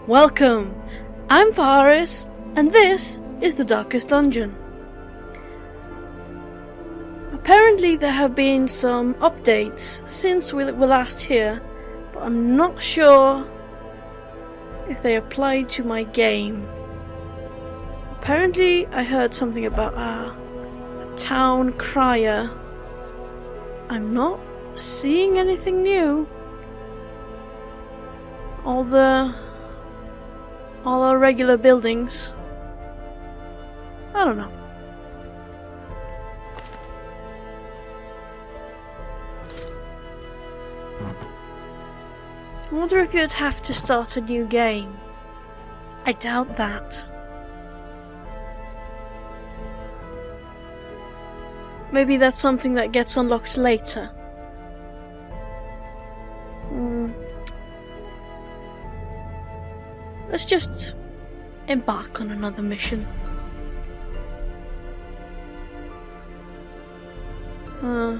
Welcome! I'm Faharis, and this is the Darkest Dungeon. Apparently there have been some updates since we were last here, but I'm not sure if they applied to my game. Apparently I heard something about a town crier. I'm not seeing anything new. All our regular buildings. I don't know. I wonder if you'd have to start a new game. I doubt that. Maybe that's something that gets unlocked later. Let's just embark on another mission. I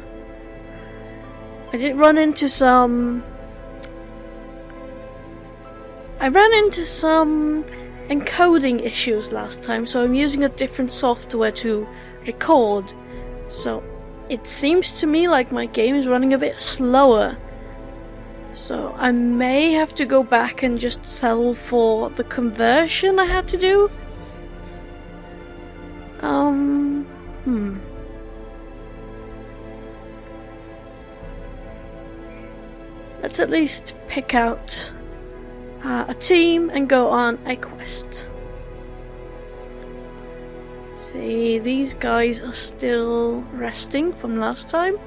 did run into some... I ran into some encoding issues last time, so I'm using a different software to record. So it seems to me like my game is running a bit slower. So I may have to go back and just settle for the conversion I had to do. Let's at least pick out a team and go on a quest. See, these guys are still resting from last time.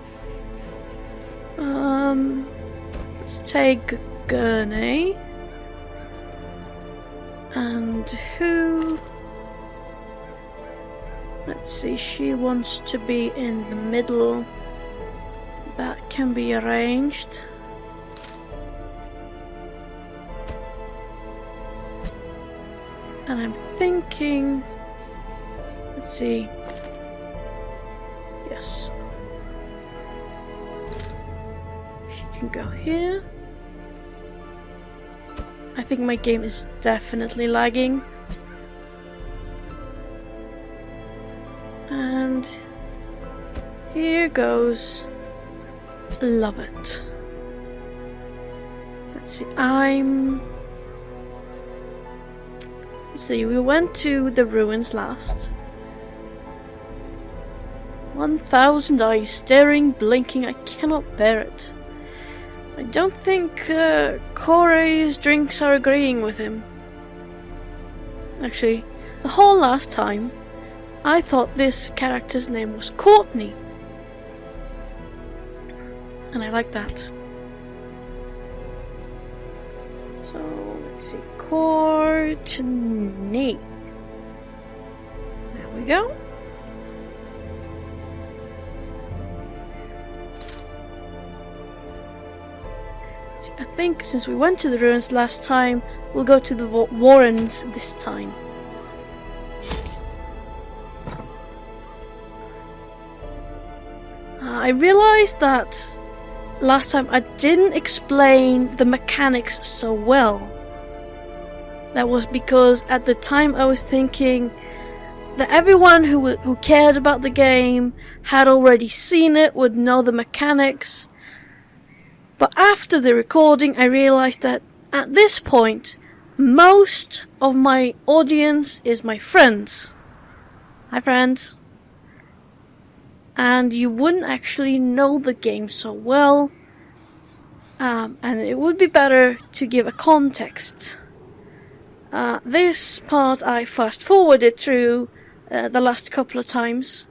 Let's take Gurney. And who? Let's see, she wants to be in the middle. That can be arranged. And I'm thinking... Let's see. Yes. She can go here. I think my game is definitely lagging. And here goes. Love it. Let's see. See, we went to the ruins last. 1,000 eyes, staring, blinking, I cannot bear it. I don't think Corey's drinks are agreeing with him. Actually, the whole last time, I thought this character's name was Courtney. And I like that. So, let's see. Courtney. There we go. See, I think since we went to the ruins last time, we'll go to the Warrens this time. I realized that last time I didn't explain the mechanics so well. That was because at the time I was thinking that everyone who cared about the game had already seen it, would know the mechanics. But after the recording I realized that at this point most of my audience is my friends. Hi friends. And you wouldn't actually know the game so well. And it would be better to give a context. This part I fast forwarded through the last couple of times,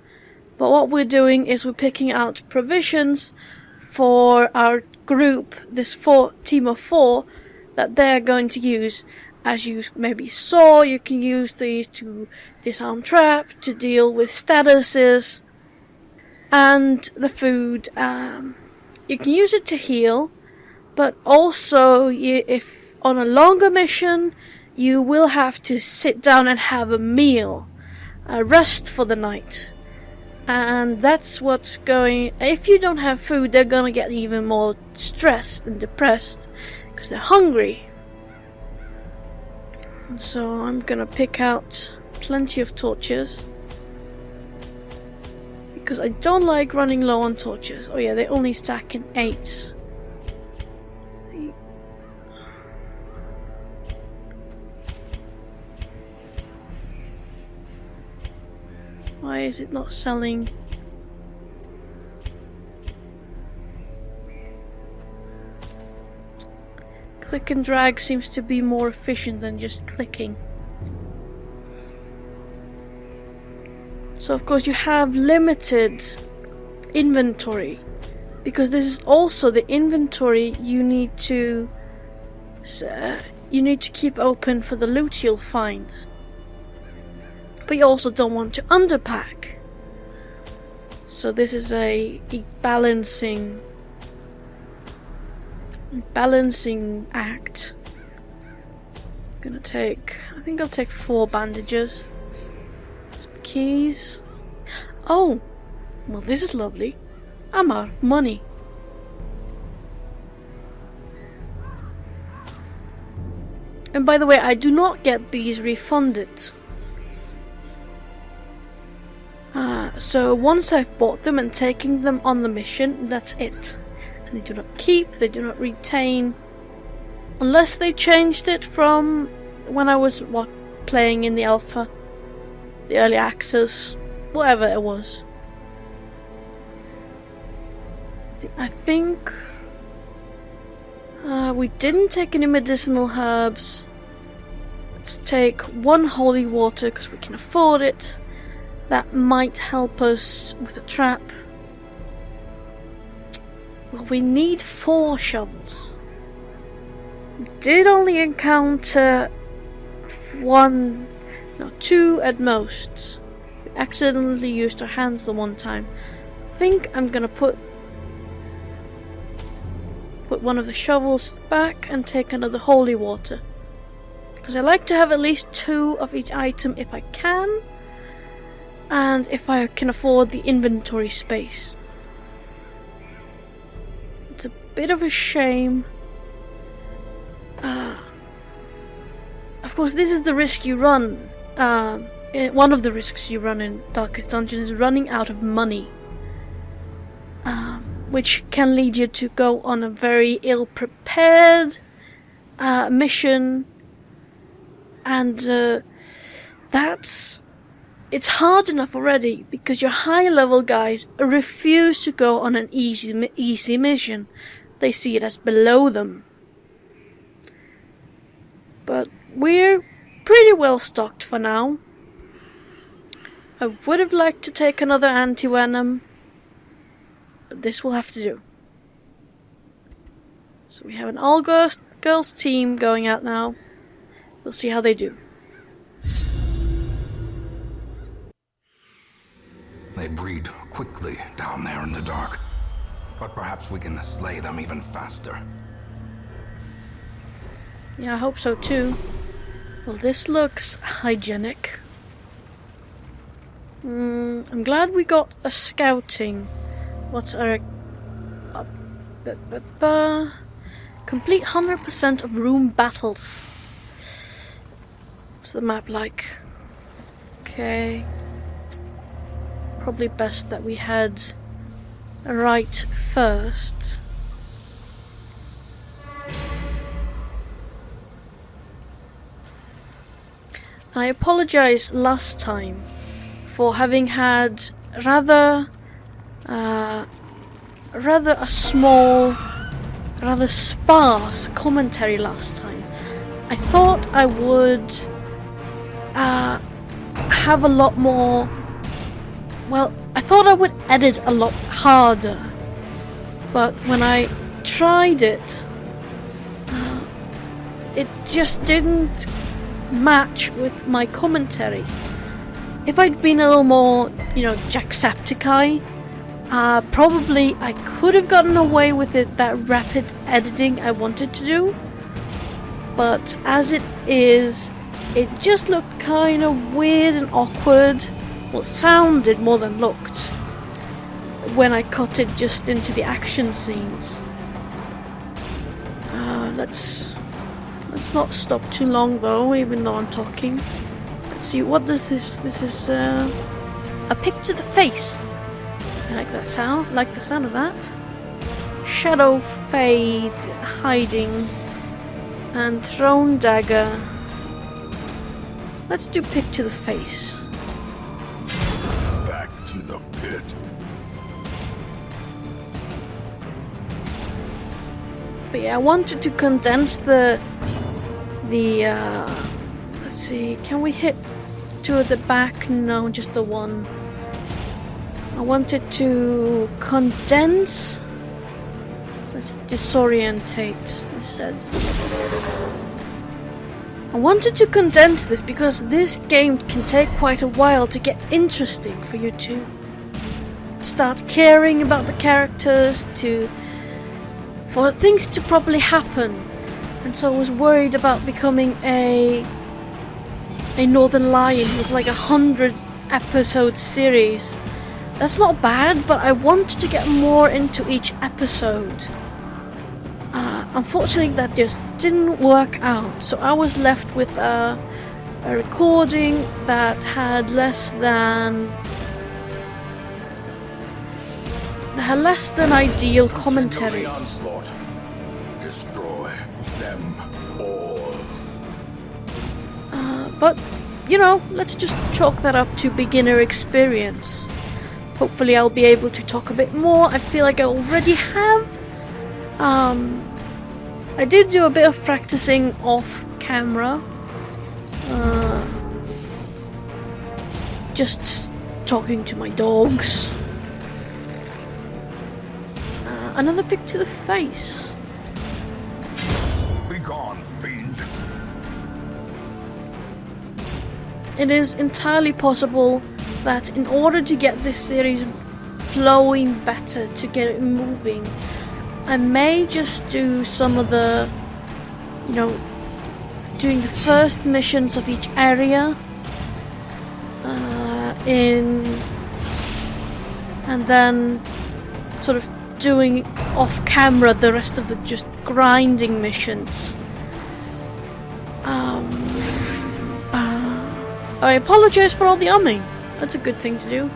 but what we're doing is we're picking out provisions for our group, this team of 4, that they're going to use. As you maybe saw, you can use these to disarm trap, to deal with statuses, and the food. You can use it to heal, but also if on a longer mission, you will have to sit down and have a meal, rest for the night. And that's what's going... If you don't have food, they're gonna get even more stressed and depressed because they're hungry. So I'm gonna pick out plenty of torches. Because I don't like running low on torches. Oh yeah, they only stack in 8s. See. Why is it not selling? Click and drag seems to be more efficient than just clicking. So of course you have limited inventory, because this is also the inventory you need to keep open for the loot you'll find. But you also don't want to underpack. So this is a balancing act. I think I'll take 4 bandages. Some keys. Oh, well this is lovely. I'm out of money. And by the way, I do not get these refunded. So once I've bought them and taken them on the mission, that's it. And they do not keep, they do not retain, unless they changed it from when I was playing in the alpha, the early access, whatever it was. I think we didn't take any medicinal herbs. Let's take 1 holy water because we can afford it. That might help us with a trap. Well, we need 4 shovels. We did only encounter 2 at most. We accidentally used our hands the one time. I think I'm gonna put one of the shovels back and take another holy water. Because I like to have at least 2 of each item if I can. And if I can afford the inventory space. It's a bit of a shame. Of course, this is the risk you run. One of the risks you run in Darkest Dungeon is running out of money. Which can lead you to go on a very ill-prepared mission. And it's hard enough already, because your high-level guys refuse to go on an easy mission. They see it as below them. But we're pretty well stocked for now. I would have liked to take another anti-venom, but this will have to do. So we have an all-girls team going out now. We'll see how they do. They breed quickly down there in the dark, but perhaps we can slay them even faster. Yeah, I hope so too. Well, this looks hygienic. I'm glad we got a scouting. What's our... complete 100% of room battles. What's the map like? Okay. Probably best that we had a right first. I apologize last time for having had rather a small, rather sparse commentary last time. I thought I would have a lot more. Well, I thought I would edit a lot harder, but when I tried it, it just didn't match with my commentary. If I'd been a little more, Jacksepticeye, probably I could have gotten away with that rapid editing I wanted to do. But as it is, it just looked kind of weird and awkward. Well, it sounded more than looked when I cut it just into the action scenes. Let's Let's not stop too long though, even though I'm talking. Let's see, what does this... This is a pick to the face. I like that sound, like the sound of that. Shadow fade, hiding, and thrown dagger. Let's do pick to the face. Back to the pit. But yeah, I wanted to condense the let's see, can we hit two at the back? No, just the one. I wanted to condense. Let's disorientate instead. I wanted to condense this because this game can take quite a while to get interesting for you to start caring about the characters, for things to properly happen. And so I was worried about becoming a Northern Lion with like 100 episode series. That's not bad, but I wanted to get more into each episode. Unfortunately, that just didn't work out, so I was left with a recording that had less than ideal commentary. Destroy them all. But you know, let's just chalk that up to beginner experience. Hopefully I'll be able to talk a bit more. I feel like I already have. I did do a bit of practicing off camera. Just talking to my dogs. Another pick to the face. Be gone, fiend. It is entirely possible that in order to get this series flowing better, to get it moving, I may just do some of the, you know, doing the first missions of each area and then sort of doing off camera the rest of the just grinding missions. I apologize for all the umming. That's a good thing to do.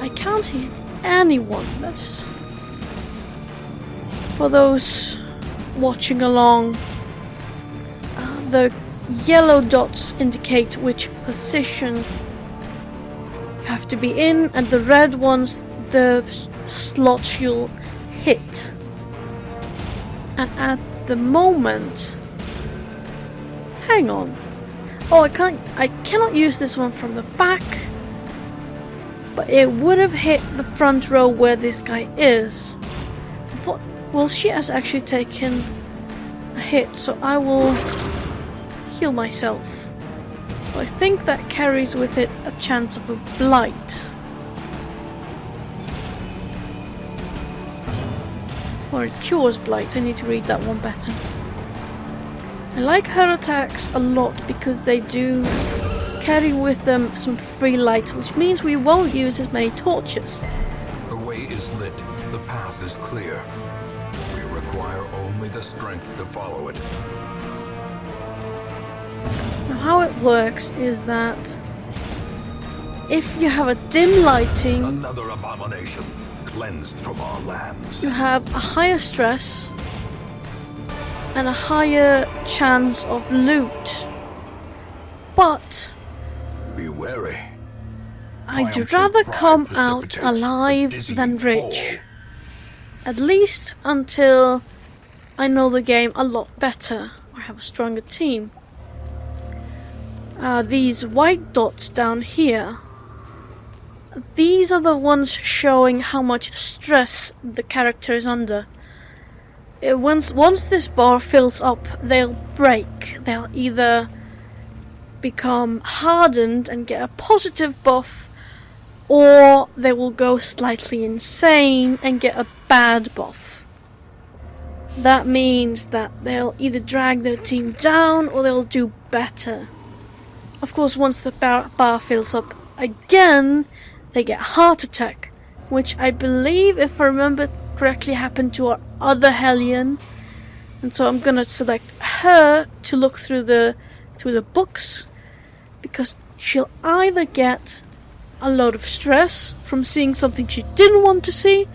I can't hit anyone. That's for those watching along. The yellow dots indicate which position you have to be in, and the red ones the slots you'll hit. And at the moment, hang on. Oh, I cannot use this one from the back. But it would have hit the front row where this guy is. Well, she has actually taken a hit, so I will heal myself. I think that carries with it a chance of a blight. Or it cures blight. I need to read that one better. I like her attacks a lot because they do carry with them some free light, which means we won't use as many torches. The way is lit. The path is clear. We require only the strength to follow it. Now, how it works is that if you have a dim lighting, Another abomination cleansed from our lands. you have a higher stress and a higher chance of loot. But Be wary. I'd rather come out alive than rich. At least until I know the game a lot better or have a stronger team. These white dots down here, these are the ones showing how much stress the character is under. Once this bar fills up, they'll break. They'll either become hardened and get a positive buff, or they will go slightly insane and get a bad buff. That means that they'll either drag their team down or they'll do better. Of course, once the bar fills up again, they get heart attack, which I believe, if I remember correctly, happened to our other Hellion. And so I'm gonna select her to look through the books, because she'll either get a lot of stress from seeing something she didn't want to see,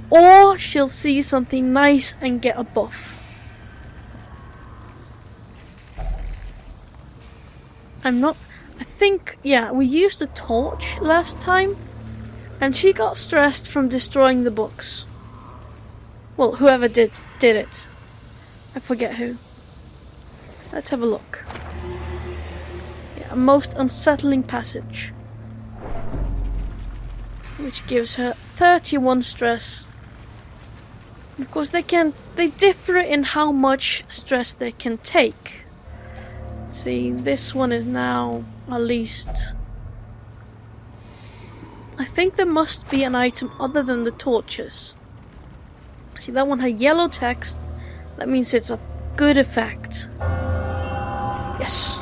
or she'll see something nice and get a buff. I think, yeah, we used a torch last time, and she got stressed from destroying the books. Well, whoever did it. I forget who. Let's have a look. Yeah, a most unsettling passage, which gives her 31 stress. Of course, they differ in how much stress they can take. See, this one is now at least... I think there must be an item other than the torches. See, that one had yellow text. That means it's a good effect. Yes.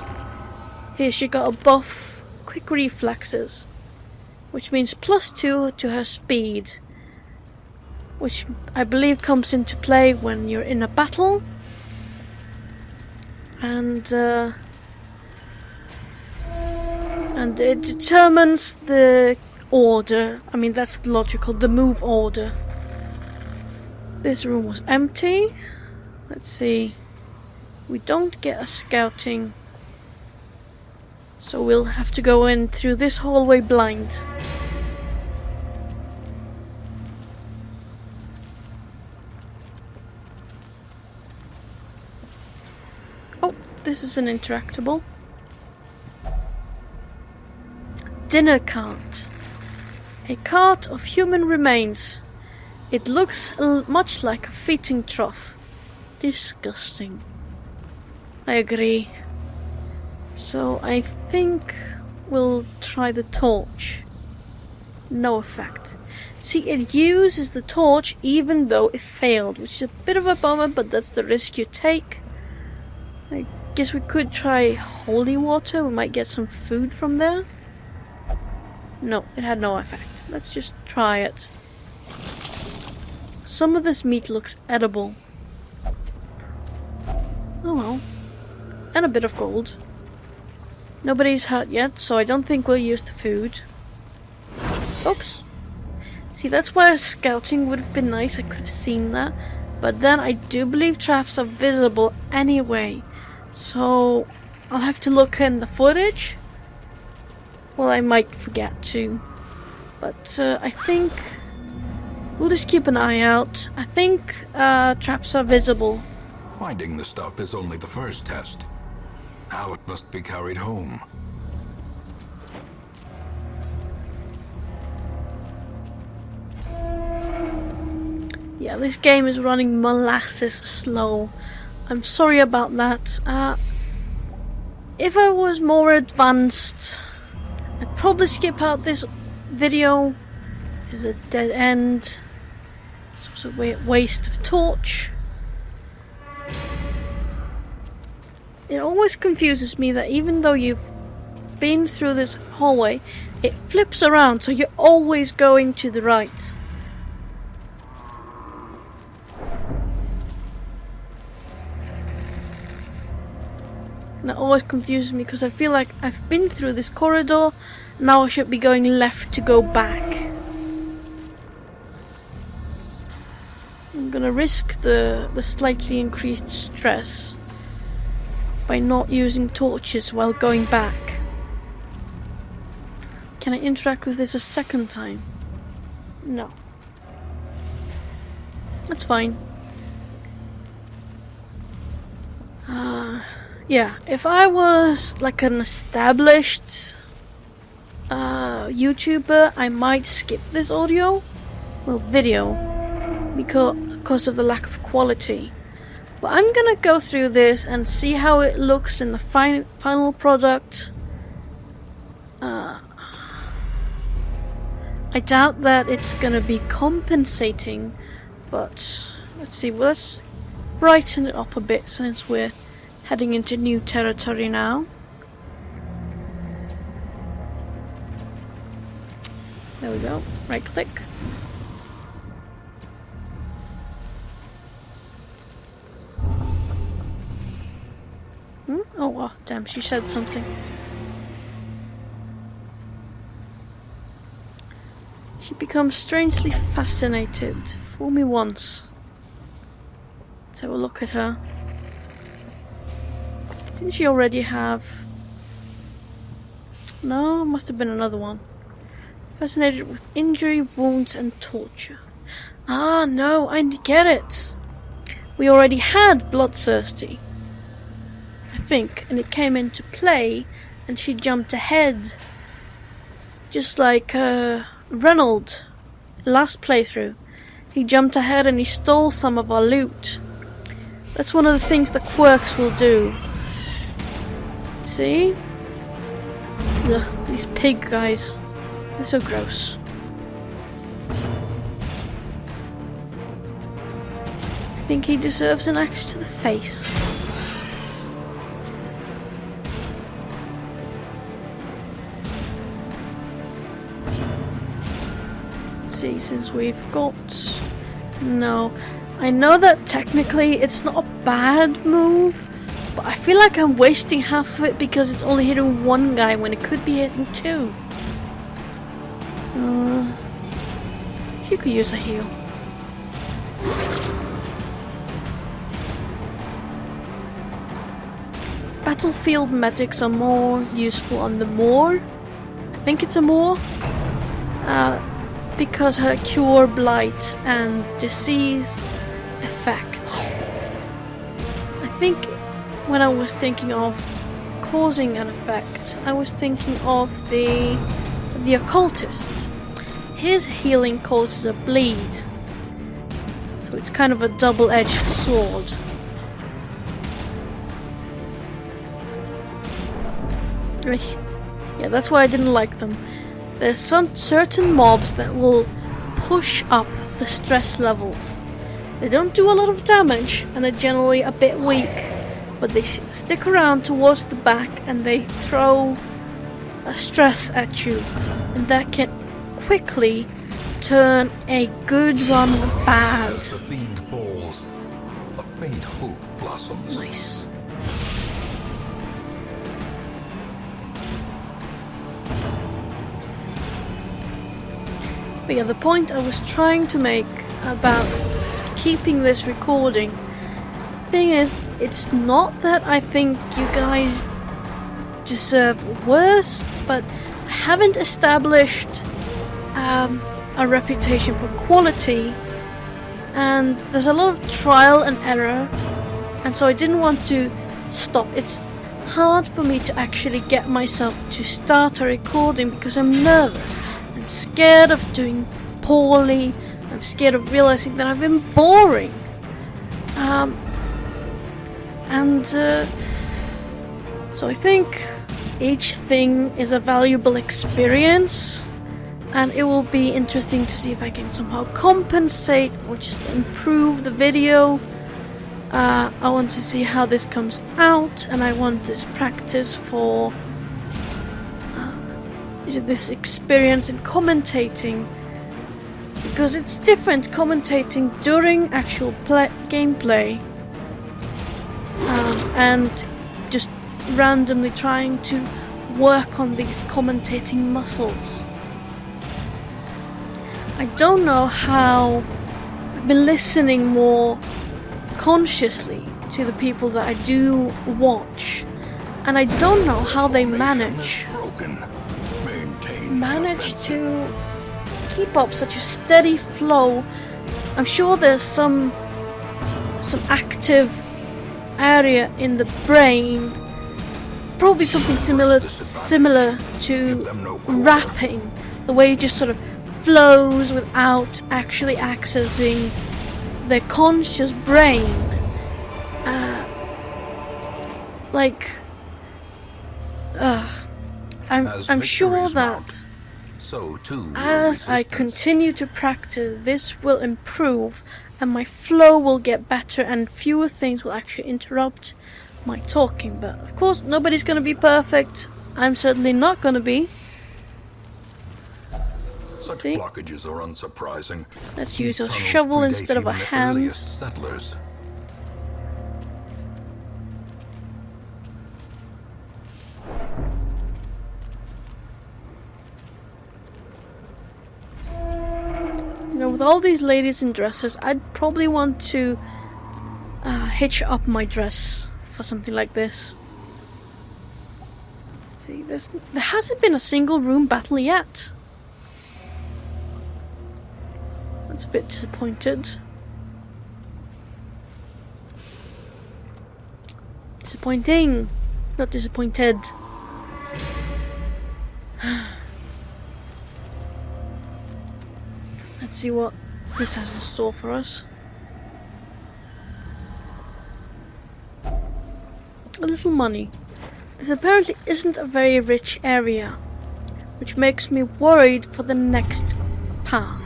Here she got a buff, quick reflexes, which means +2 to her speed, which I believe comes into play when you're in a battle. And it determines the order. I mean, that's logical, the move order. This room was empty. Let's see. We don't get a scouting, so we'll have to go in through this hallway blind. Oh, this is an interactable. Dinner cart. A cart of human remains. It looks much like a feeding trough. Disgusting. I agree. So I think we'll try the torch. No effect. See, it uses the torch even though it failed, which is a bit of a bummer, but that's the risk you take. I guess we could try holy water. We might get some food from there. No, it had no effect. Let's just try it. Some of this meat looks edible. Oh well. And a bit of gold. Nobody's hurt yet, so I don't think we'll use the food. Oops. See, that's where scouting would have been nice. I could have seen that. But then I do believe traps are visible anyway. So I'll have to look in the footage. Well, I might forget to. But I think we'll just keep an eye out. I think traps are visible. Finding the stuff is only the first test. Now it must be carried home. Yeah, this game is running molasses slow. I'm sorry about that. If I was more advanced, I'd probably skip out this video. This is a dead end. It's also a waste of torch. It always confuses me that even though you've been through this hallway, it flips around, so you're always going to the right. And that always confuses me because I feel like I've been through this corridor, now I should be going left to go back. I'm gonna risk the slightly increased stress by not using torches while going back. Can I interact with this a second time? No. That's fine. Yeah, if I was like an established YouTuber, I might skip this audio, well, video, because of the lack of quality. But I'm gonna go through this and see how it looks in the final product. I doubt that it's gonna be compensating, but let's see, well, let's brighten it up a bit since we're heading into new territory now. There we go. Right click. Oh, damn, she said something. She becomes strangely fascinated. Fool me once. Let's have a look at her. Didn't she already have... No, must have been another one. Fascinated with injury, wounds, and torture. Ah, no, I get it. We already had Bloodthirsty, I think, and it came into play, and she jumped ahead. Just like Reynold, last playthrough. He jumped ahead and he stole some of our loot. That's one of the things the quirks will do. See? Ugh, these pig guys. They're so gross. I think he deserves an axe to the face. Let's see, since we've got... No. I know that technically it's not a bad move, but I feel like I'm wasting half of it because it's only hitting one guy when it could be hitting two. She could use a heal. Battlefield medics are more useful on the Moor. I think it's a Moor. Because her cure blight and disease effect. I think when I was thinking of causing an effect, I was thinking of the occultist. His healing causes a bleed, so it's kind of a double-edged sword. Yeah, that's why I didn't like them. There's some certain mobs that will push up the stress levels. They don't do a lot of damage and they're generally a bit weak, but they stick around towards the back and they throw a stress at you, and that can quickly turn a good run bad. As the fiend falls, a faint hope blossoms. Nice. But yeah, the point I was trying to make about keeping this recording thing is, it's not that I think you guys deserve worse, but I haven't established a reputation for quality, and there's a lot of trial and error, and so I didn't want to stop. It's hard for me to actually get myself to start a recording because I'm nervous. I'm scared of doing poorly. I'm scared of realizing that I've been boring. So I think each thing is a valuable experience, and it will be interesting to see if I can somehow compensate or just improve the video. I want to see how this comes out, and I want this practice for this experience in commentating, because it's different commentating during actual gameplay and just randomly trying to work on these commentating muscles. I don't know how. I've been listening more consciously to the people that I do watch, and I don't know how they manage to keep up such a steady flow. I'm sure there's some active area in the brain, probably something similar to rapping, the way it just sort of flows without actually accessing their conscious brain. I'm sure that as I continue to practice, this will improve and my flow will get better and fewer things will actually interrupt my talking. But of course, nobody's going to be perfect. I'm certainly not going to be. Such See? blockages are unsurprising. Let's These use a tunnels shovel predate instead of a even the hand. earliest settlers. You know, with all these ladies in dresses, I'd probably want to hitch up my dress for something like this. Let's see, there hasn't been a single room battle yet. That's a bit disappointed. Disappointing, not disappointed. Let's see what this has in store for us. A little money. This apparently isn't a very rich area, which makes me worried for the next path.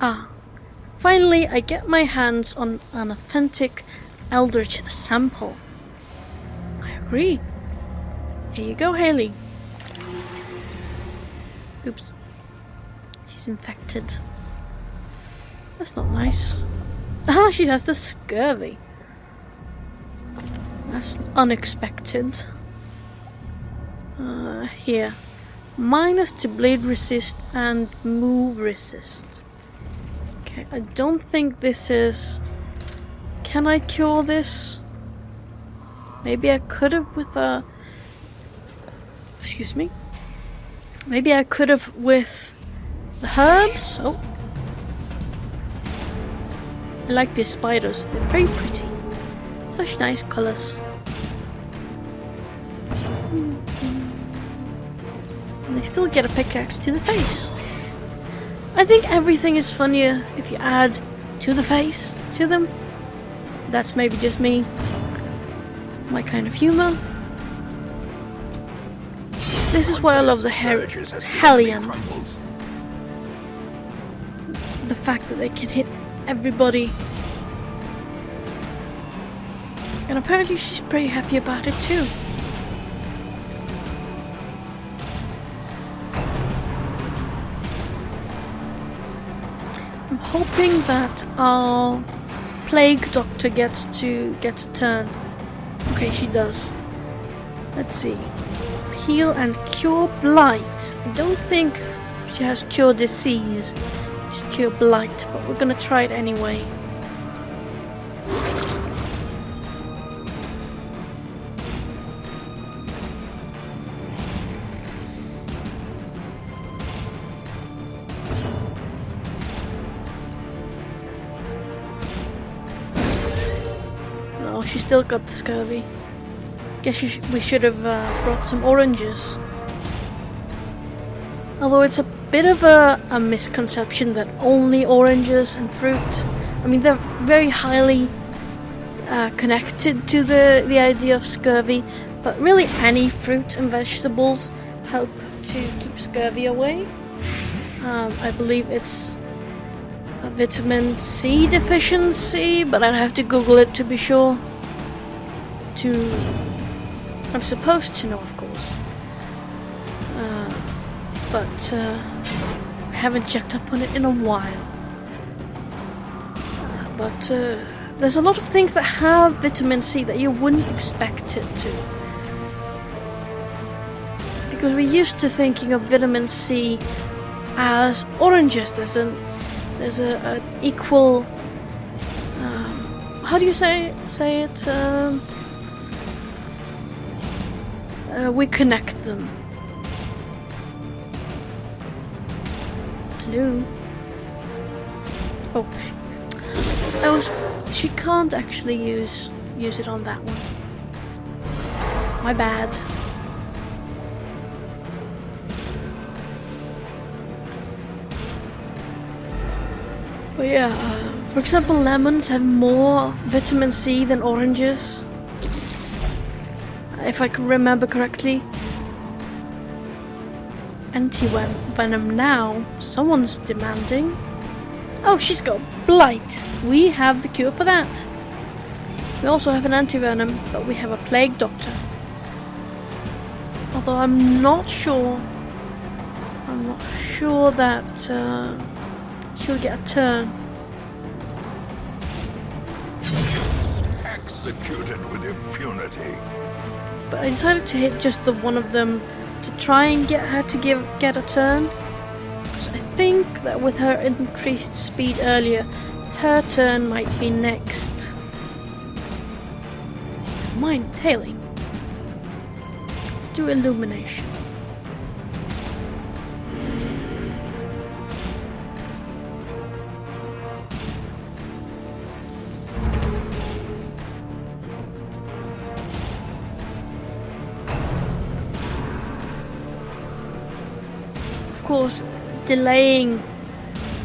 Ah, finally I get my hands on an authentic Eldritch sample. I agree. Here you go, Haley. Oops. She's infected. That's not nice. Ah, she has the scurvy. That's unexpected. Here. Minus to bleed resist and move resist. Okay, I don't think this is... Can I cure this? Maybe I could have with a... Excuse me. Maybe I could have with the herbs. Oh. I like these spiders. They're very pretty. Such nice colors. And they still get a pickaxe to the face. I think everything is funnier if you add to the face to them. That's maybe just me. My kind of humor. This is why I love the Hellion. The fact that they can hit everybody. And apparently she's pretty happy about it too. I'm hoping that our plague doctor gets a turn. Okay, she does. Let's see. Heal and cure blight. I don't think she has cure disease. She's cure blight, but we're gonna try it anyway. No, she still got the scurvy. Guess we should have brought some oranges. Although it's a bit of a misconception that only oranges and fruit, I mean, they're very highly connected to the idea of scurvy, but really any fruit and vegetables help to keep scurvy away. I believe it's a vitamin C deficiency, but I'd have to Google it to be sure. I'm supposed to know, of course. But I haven't checked up on it in a while. But there's a lot of things that have vitamin C that you wouldn't expect it to. Because we're used to thinking of vitamin C as oranges. There's an equal... how do you say it? We connect them. Hello. Oh, she can't actually use it on that one. My bad. But yeah, for example, lemons have more vitamin C than oranges. If I can remember correctly. Anti-venom now. Someone's demanding. Oh, she's got blight. We have the cure for that. We also have an anti-venom, but we have a plague doctor. Although I'm not sure I'm not sure that she'll get a turn. Executed with impunity. But I decided to hit just the one of them to try and get her to get a turn. Because I think that with her increased speed earlier, her turn might be next. Mine tailing. Let's do illumination. Of course, delaying.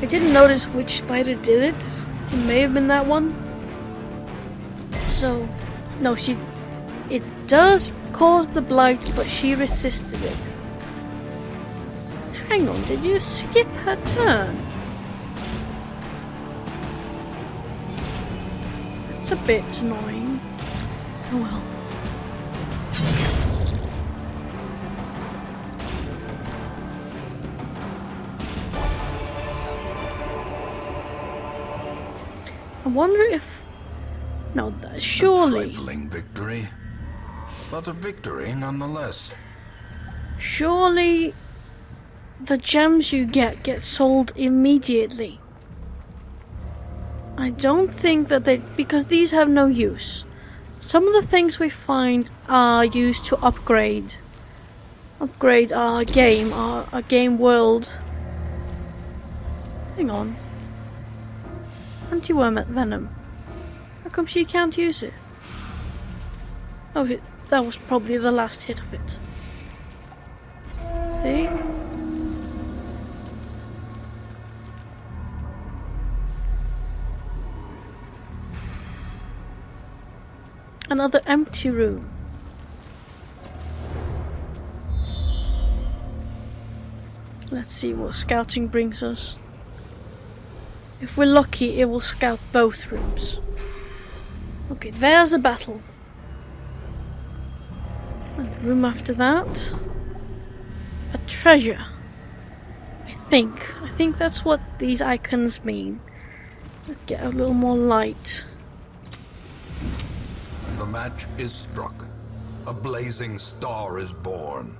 I didn't notice which spider did it. It may have been that one. So, no, it does cause the blight, but she resisted it. Hang on, did you skip her turn? That's a bit annoying. Oh well. I wonder if... No, surely... A trifling victory, but a victory nonetheless. Surely the gems you get sold immediately. I don't think that they... because these have no use. Some of the things we find are used to upgrade our game, our game world. Hang on. Anti-worm venom. How come she can't use it? Oh, that was probably the last hit of it. See? Another empty room. Let's see what scouting brings us. If we're lucky, it will scout both rooms. Okay, there's a battle. And the room after that, a treasure. I think that's what these icons mean. Let's get a little more light. The match is struck. A blazing star is born.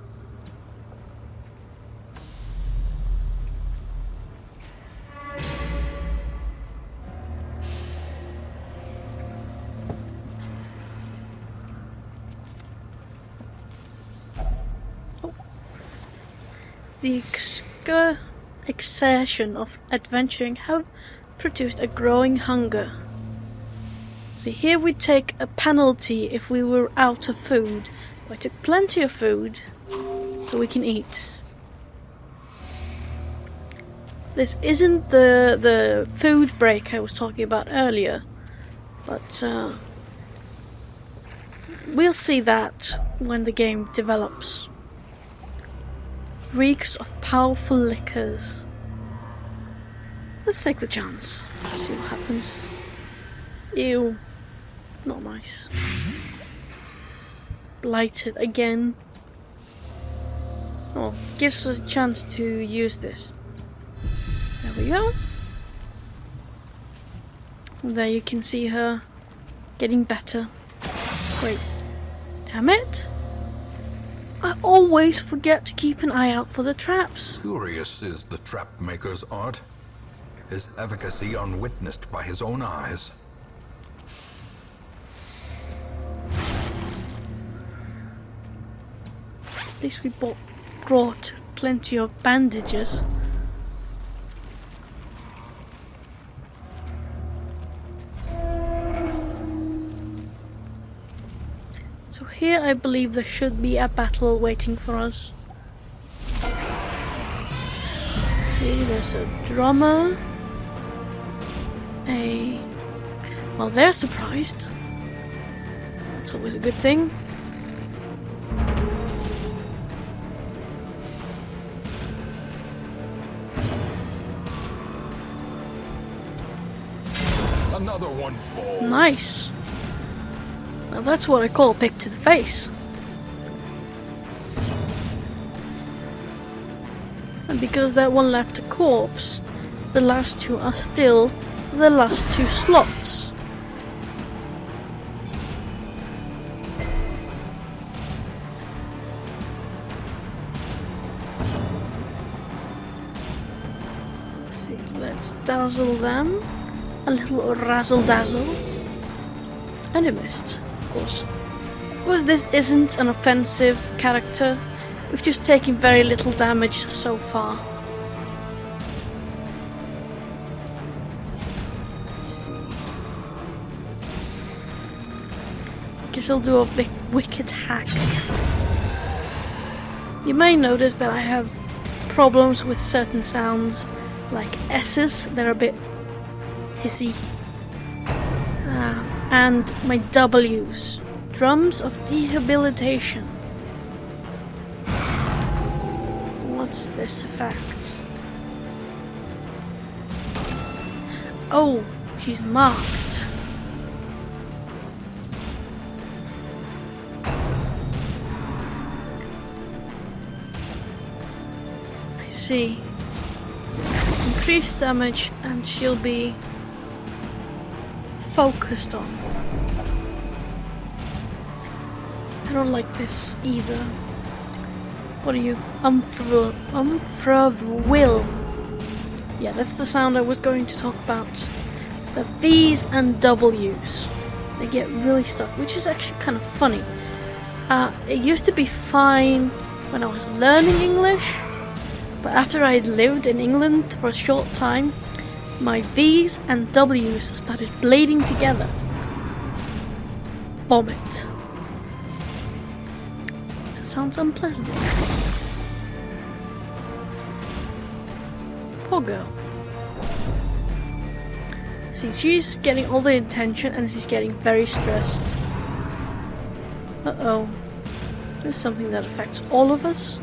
The exertion of adventuring have produced a growing hunger. See, here we take a penalty if we were out of food. I took plenty of food, so we can eat. This isn't the food break I was talking about earlier, but we'll see that when the game develops. Reeks of powerful liquors. Let's take the chance. See what happens. Ew. Not nice. Blighted again. Oh, gives us a chance to use this. There we go. And there you can see her getting better. Wait. Damn it. I always forget to keep an eye out for the traps. Curious is the trap maker's art. His efficacy unwitnessed by his own eyes. At least we brought plenty of bandages. So here I believe there should be a battle waiting for us. See, there's a drummer. Well, they're surprised. That's always a good thing. Another one falls. Nice. Now that's what I call a pick to the face. And And because that one left a corpse, the last two are still the last two slots. Let's see, let's dazzle them. A little razzle dazzle. And it missed, of course. Of course, this isn't an offensive character. We've just taken very little damage so far. Let's see. I guess I'll do a wicked hack. You may notice that I have problems with certain sounds, like S's, they're a bit hissy. And my W's, drums of debilitation. What's this effect? Oh, she's marked. I see. Increased damage and she'll be focused on. I don't like this either. What are you? Will. Yeah, that's the sound I was going to talk about. The V's and W's. They get really stuck, which is actually kind of funny. It used to be fine when I was learning English, but after I had lived in England for a short time, my V's and W's started bleeding together. Vomit. That sounds unpleasant. Poor girl. See, she's getting all the attention and she's getting very stressed. Uh-oh. There's something that affects all of us.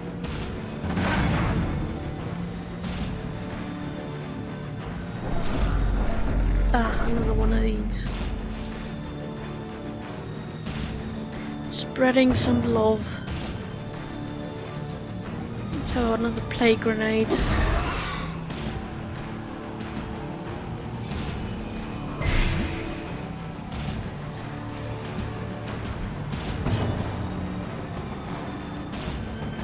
Another one of these. Spreading some love. Let's have another plague grenade.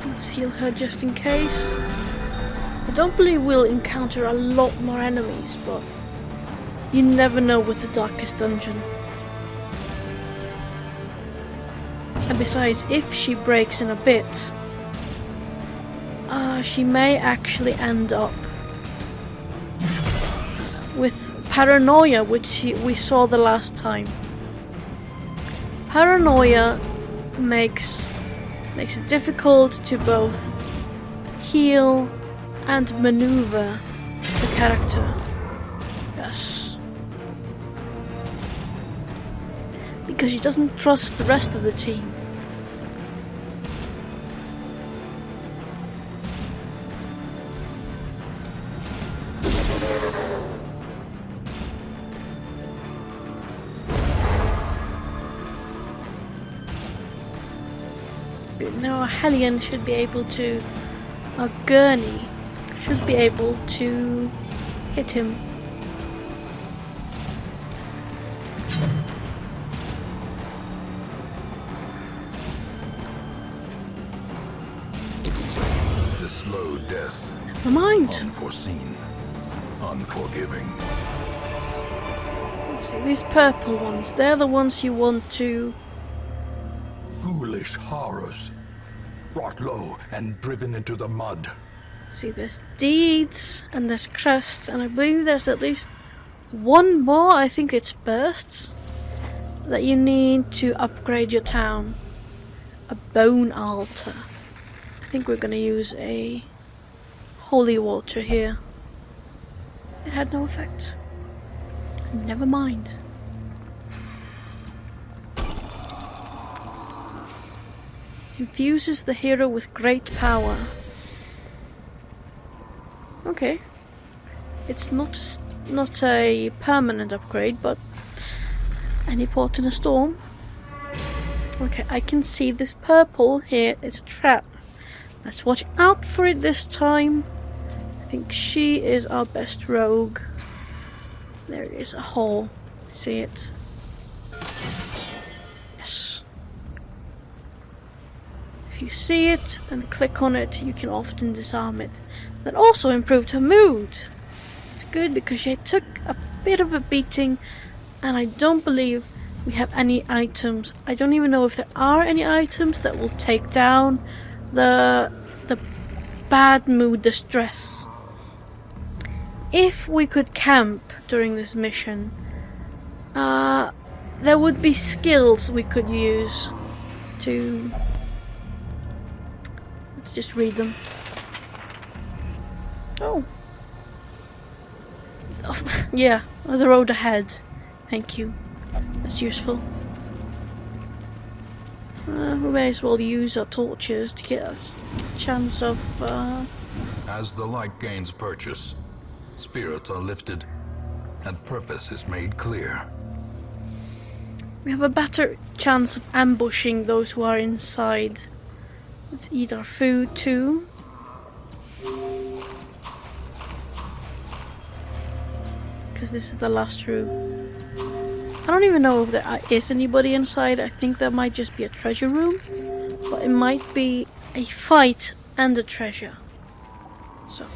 Let's heal her just in case. I don't believe we'll encounter a lot more enemies, but you never know with the Darkest Dungeon. And besides, if she breaks in a bit, she may actually end up with paranoia, which we saw the last time. Paranoia makes it difficult to both heal and maneuver the character. Yes. Because she doesn't trust the rest of the team. Now a Hellion should be able to, a Gurney should be able to hit him. The slow death. Never mind. Unforeseen. Unforgiving. Let's see, these purple ones, they're the ones you want to... Ghoulish horrors. Brought low and driven into the mud. See, there's deeds and there's crests, and I believe there's at least one more, I think it's bursts, that you need to upgrade your town. A bone altar. I think we're gonna use a holy water here. It had no effect. Never mind. Infuses the hero with great power. Okay. It's not a permanent upgrade, but any port in a storm. Okay, I can see this purple here. It's a trap. Let's watch out for it this time. think she is our best rogue. There is a hole. See it? Yes. If you see it and click on it, you can often disarm it. That also improved her mood. It's good because she took a bit of a beating, and I don't believe we have any items. I don't even know if there are any items that will take down the bad mood, the stress. If we could camp during this mission, there would be skills we could use to... Let's just read them. Oh. Yeah, the road ahead. Thank you. That's useful. We may as well use our torches to get us a chance of... As the light gains purchase, spirits are lifted, and purpose is made clear. We have a better chance of ambushing those who are inside. Let's eat our food too. Because this is the last room. I don't even know if there is anybody inside. I think there might just be a treasure room. But it might be a fight and a treasure. So,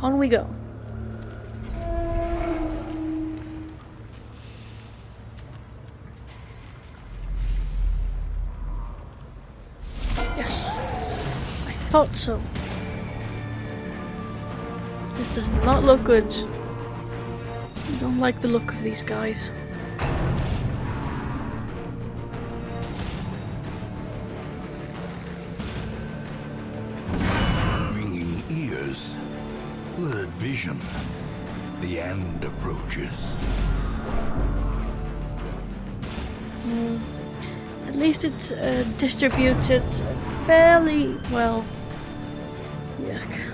on we go. Yes, I thought so. This does not look good. I don't like the look of these guys. Ringing ears, blurred vision. The end approaches. At least it's distributed fairly well. Yuck.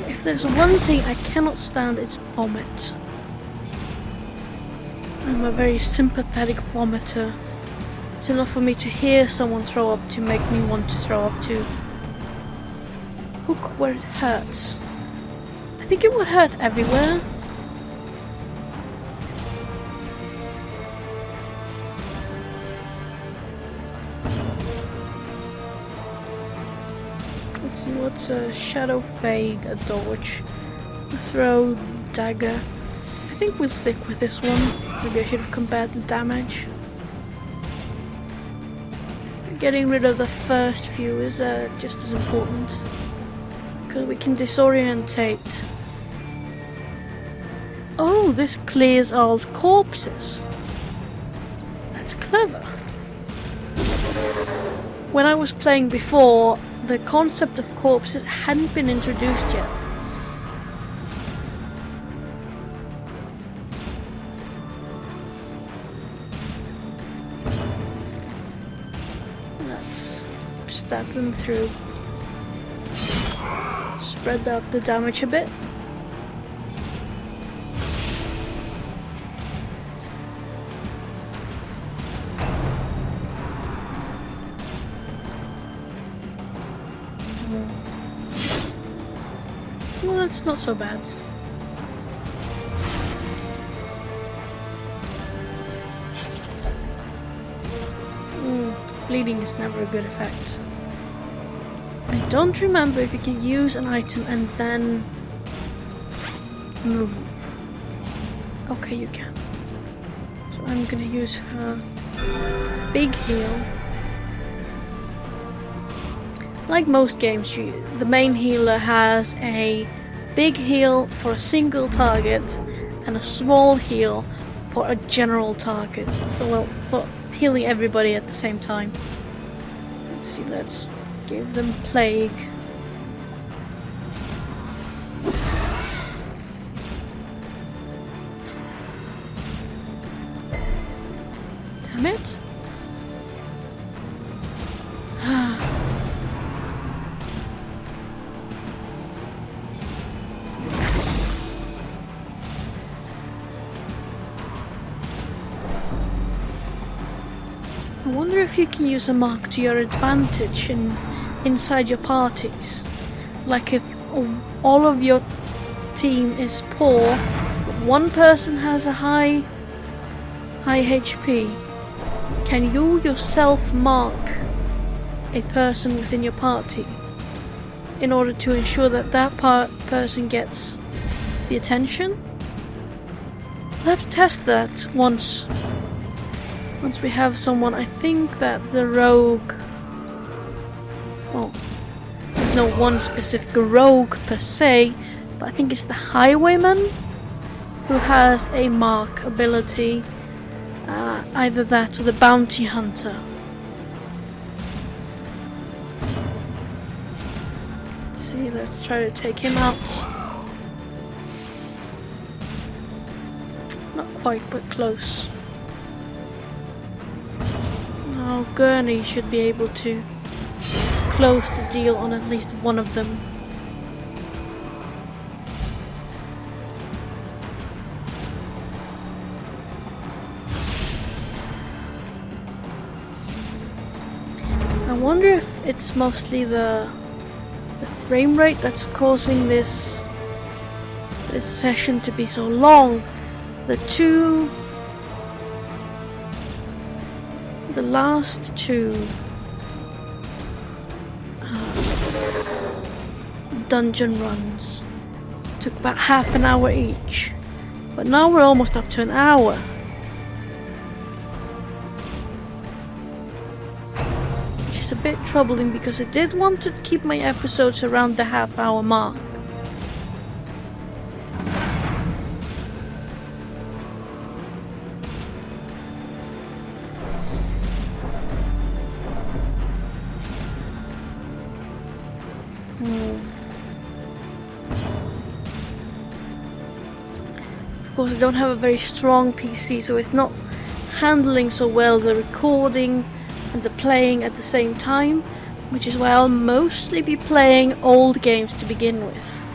If there's one thing I cannot stand, it's vomit. I'm a very sympathetic vomiter. It's enough for me to hear someone throw up to make me want to throw up too. Hook where it hurts. I think it would hurt everywhere. Let's see, what's a shadow fade, a dodge, a throw, dagger. I think we'll stick with this one. Maybe I should have compared the damage. Getting rid of the first few is just as important, because we can disorientate. Oh, this clears all corpses. That's clever. When I was playing before, the concept of corpses hadn't been introduced yet. Let's stab them through. Spread out the damage a bit. Well, that's not so bad. Bleeding is never a good effect. I don't remember if you can use an item and then move. Okay, you can. So I'm gonna use her big heal. Like most games, the main healer has a big heal for a single target and a small heal for a general target. Well, for healing everybody at the same time. Let's see, let's give them plague. Damn it. I wonder if you can use a mark to your advantage inside your parties. Like if all of your team is poor, but one person has a high HP, can you yourself mark a person within your party in order to ensure that that person gets the attention? We'll have to test that once we have someone. I think that the rogue, well, there's no one specific rogue per se, but I think it's the highwayman who has a mark ability, either that or the bounty hunter. Let's see, let's try to take him out. Not quite, but close. Now Gurney should be able to close the deal on at least one of them. I wonder if it's mostly the frame rate that's causing this session to be so long. The last two dungeon runs took about half an hour each, but now we're almost up to an hour. Which is a bit troubling because I did want to keep my episodes around the half-hour mark. Of course, I don't have a very strong PC, so it's not handling so well the recording and the playing at the same time, which is why I'll mostly be playing old games to begin with.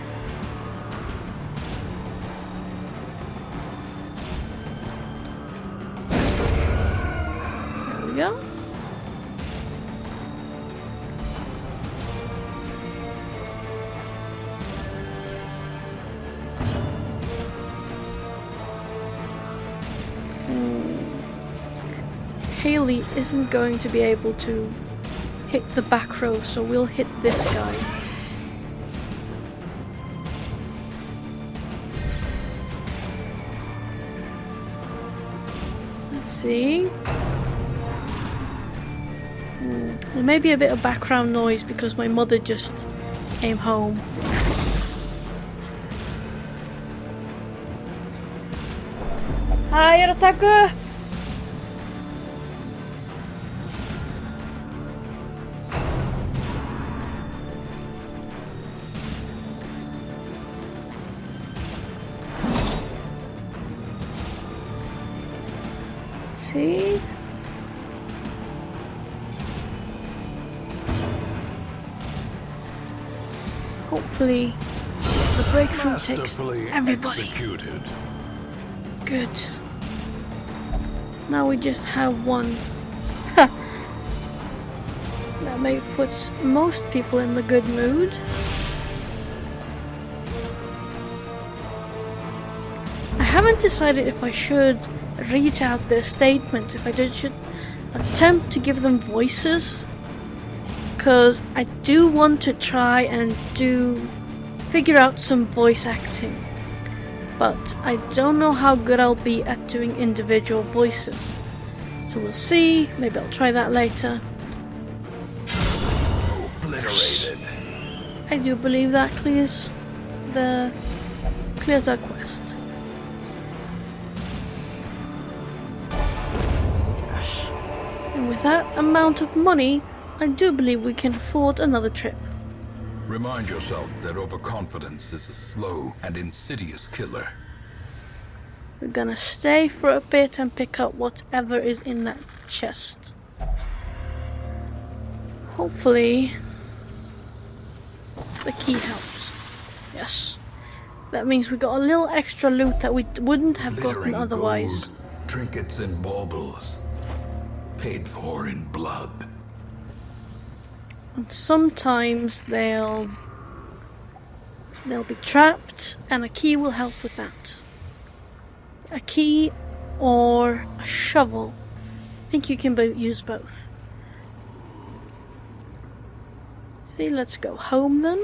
There we go. Haley isn't going to be able to hit the back row, so we'll hit this guy. Let's see. There may be a bit of background noise because my mother just came home. Hi, Arataku! See? Hopefully the breakthrough takes everybody. Executed. Good. Now we just have one. That may put most people in the good mood. I haven't decided if I should read out their statements, if I just should attempt to give them voices, because I do want to try and figure out some voice acting, but I don't know how good I'll be at doing individual voices, so we'll see. Maybe I'll try that later. Obliterated. I do believe that clears our quest. And with that amount of money, I do believe we can afford another trip. Remind yourself that overconfidence is a slow and insidious killer. We're gonna stay for a bit and pick up whatever is in that chest. Hopefully the key helps. Yes. That means we got a little extra loot that we wouldn't have gotten otherwise. Gold, trinkets and baubles, paid for in blood. And sometimes they'll They'll be trapped, and a key will help with that. A key or a shovel. I think you can use both. See, let's go home then.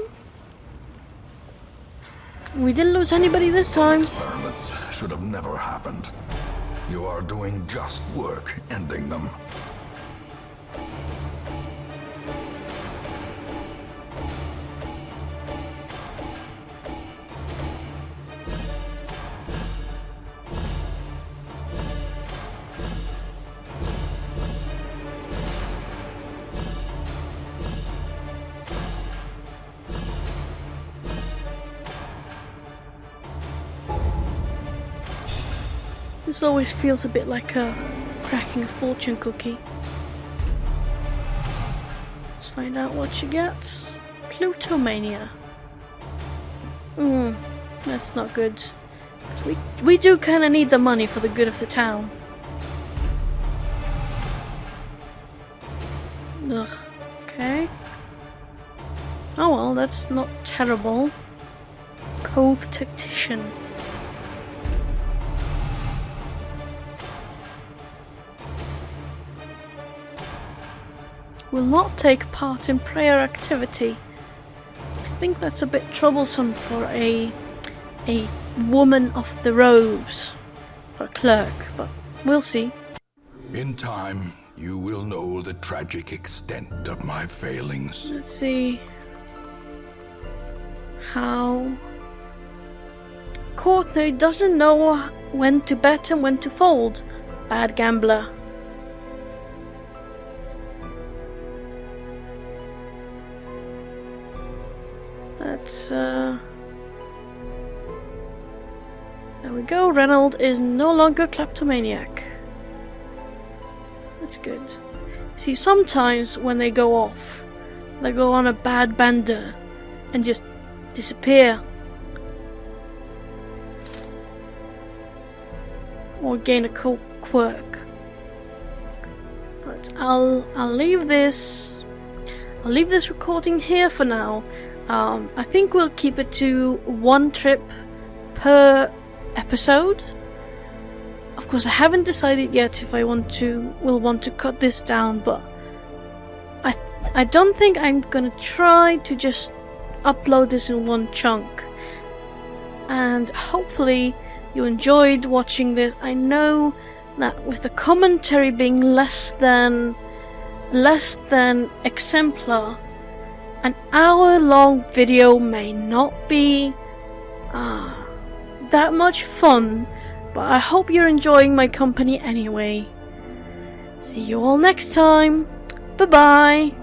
We didn't lose anybody this time. Experiments should have never happened. You are doing just work ending them. This always feels a bit like cracking a fortune cookie. Let's find out what you get. Plutomania. That's not good. We do kind of need the money for the good of the town. Ugh. Okay. Oh well, that's not terrible. Cove Tactician. Will not take part in prayer activity. I think that's a bit troublesome for a woman of the robes, or a clerk, but we'll see. In time, you will know the tragic extent of my failings. Let's see. How? Courtney doesn't know when to bet and when to fold. Bad gambler. There we go. Reynold is no longer kleptomaniac. That's good. See, sometimes when they go off, they go on a bad bender and just disappear. Or gain a cool quirk. But I'll leave this. I'll leave this recording here for now. I think we'll keep it to one trip per episode. Of course, I haven't decided yet if I will want to cut this down, but I don't think I'm gonna try to just upload this in one chunk. And hopefully you enjoyed watching this. I know that with the commentary being less than exemplar, an hour-long video may not be that much fun, but I hope you're enjoying my company anyway. See you all next time. Bye-bye.